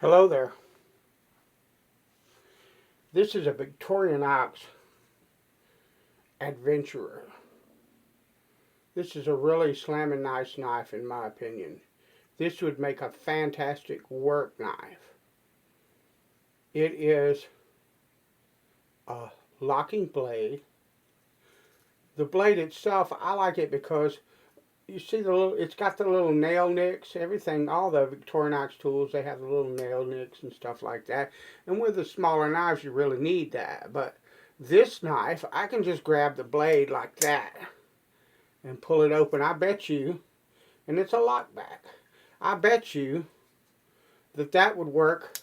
Hello there. This is a Victorinox Adventurer. This is a really slamming nice knife in my opinion. This would make a fantastic work knife. It is a locking blade. The blade itself, I like it because you see it's got the little nail nicks, everything, all the Victorinox tools, they have the little nail nicks and stuff like that. And with the smaller knives, you really need that. But this knife, I can just grab the blade like that and pull it open. I bet you, and it's a lockback, I bet you that would work.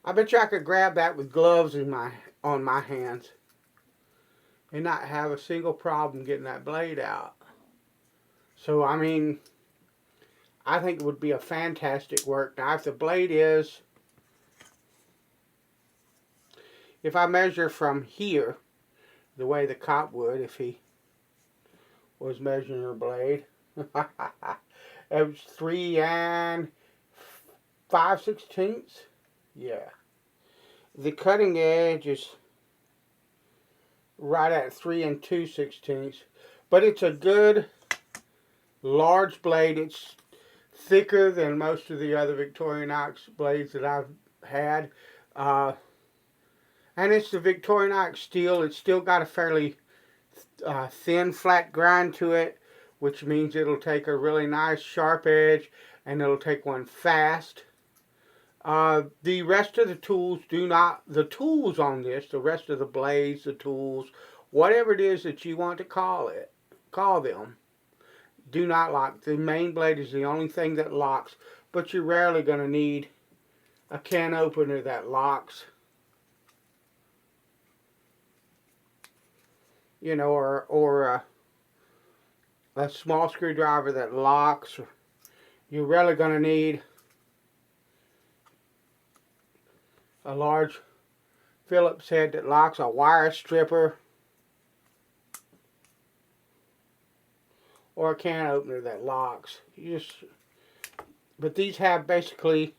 I bet you I could grab that with gloves on my hands and not have a single problem getting that blade out. So, I mean, I think it would be a fantastic work knife. The blade is, if I measure from here, the way the cop would if he was measuring a blade, it was 3 5/16. Yeah. The cutting edge is right at 3 2/16. But it's a good large blade. It's thicker than most of the other Victorinox blades that I've had. And it's the Victorinox steel. It's still got a fairly thin, flat grind to it, which means it'll take a really nice sharp edge and it'll take one fast. The rest of the tools the tools on this, the rest of the blades, the tools, whatever it is that you want to call them, do not lock. The main blade is the only thing that locks, but you're rarely going to need a can opener that locks, you know, or a small screwdriver that locks. You're rarely going to need a large Phillips head that locks, a wire stripper, or a can opener that locks. But these have basically,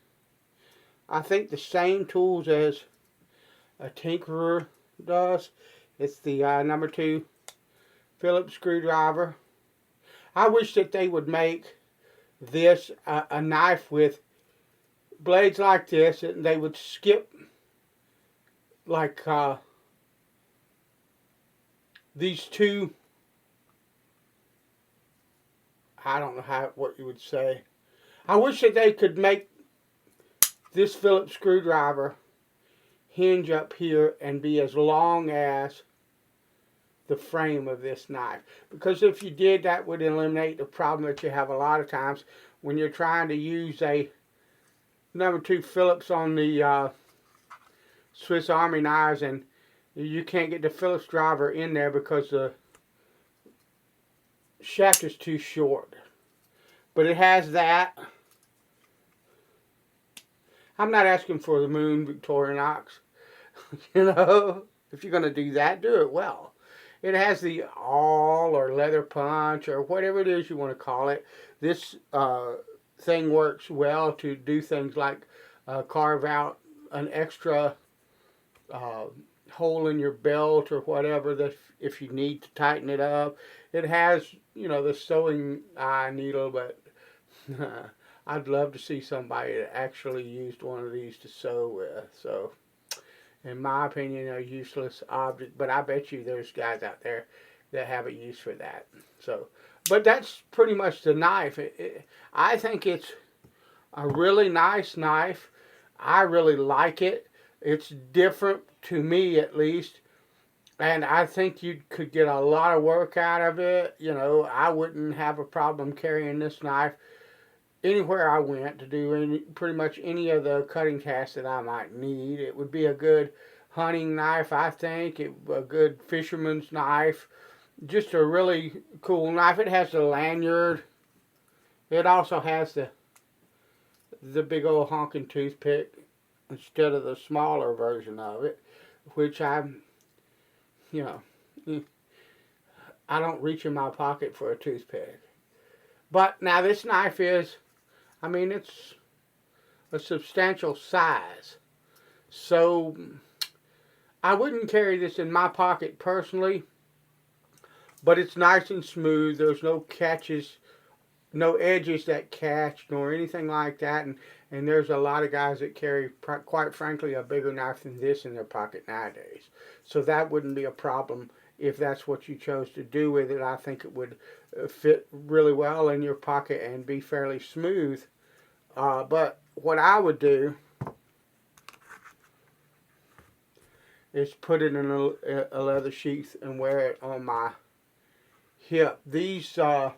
I think, the same tools as a tinkerer does. It's the number 2 Phillips screwdriver. I wish that they would make this a knife with blades like this, and they would skip like these two, I don't know what you would say. I wish that they could make this Phillips screwdriver hinge up here and be as long as the frame of this knife. Because if you did, that would eliminate the problem that you have a lot of times when you're trying to use a number 2 Phillips on the Swiss Army knives, and you can't get the Phillips driver in there because the shaft is too short. But it has that. I'm not asking for the moon, Victorinox. You know, if you're going to do that, do it well. It has the awl or leather punch or whatever it is you want to call it. This thing works well to do things like carve out an extra hole in your belt or whatever, that if you need to tighten it up. It has, you know, the sewing eye needle, but I'd love to see somebody that actually used one of these to sew with. So, in my opinion, a useless object, but I bet you there's guys out there that have a use for that. So, but that's pretty much the knife. I think it's a really nice knife. I really like it. It's different to me, at least, and I think you could get a lot of work out of it. You know, I wouldn't have a problem carrying this knife anywhere I went to do pretty much any of the cutting tasks that I might need. It would be a good hunting knife, I think. A good fisherman's knife. Just a really cool knife. It has the lanyard. It also has the big old honking toothpick instead of the smaller version of it, which you know, I don't reach in my pocket for a toothpick. But now this knife is, I mean, it's a substantial size. So I wouldn't carry this in my pocket personally, but it's nice and smooth. There's no catches, no edges that catch, nor anything like that. And there's a lot of guys that carry, quite frankly, a bigger knife than this in their pocket nowadays. So that wouldn't be a problem if that's what you chose to do with it. I think it would fit really well in your pocket and be fairly smooth. But what I would do is put it in a leather sheath and wear it on my hip. These, I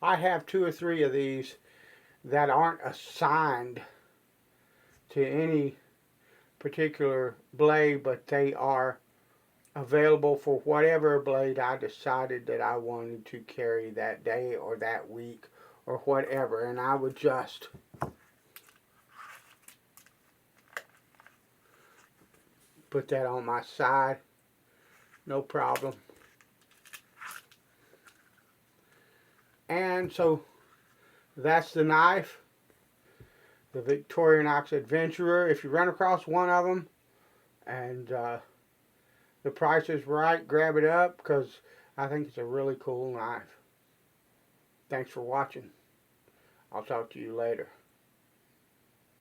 have 2 or 3 of these that aren't assigned to any particular blade, but they are available for whatever blade I decided that I wanted to carry that day or that week or whatever. And I would just put that on my side, no problem. And so that's the knife, the Victorinox Adventurer. If you run across one of them and the price is right, grab it up, because I think it's a really cool knife. Thanks for watching. I'll talk to you later.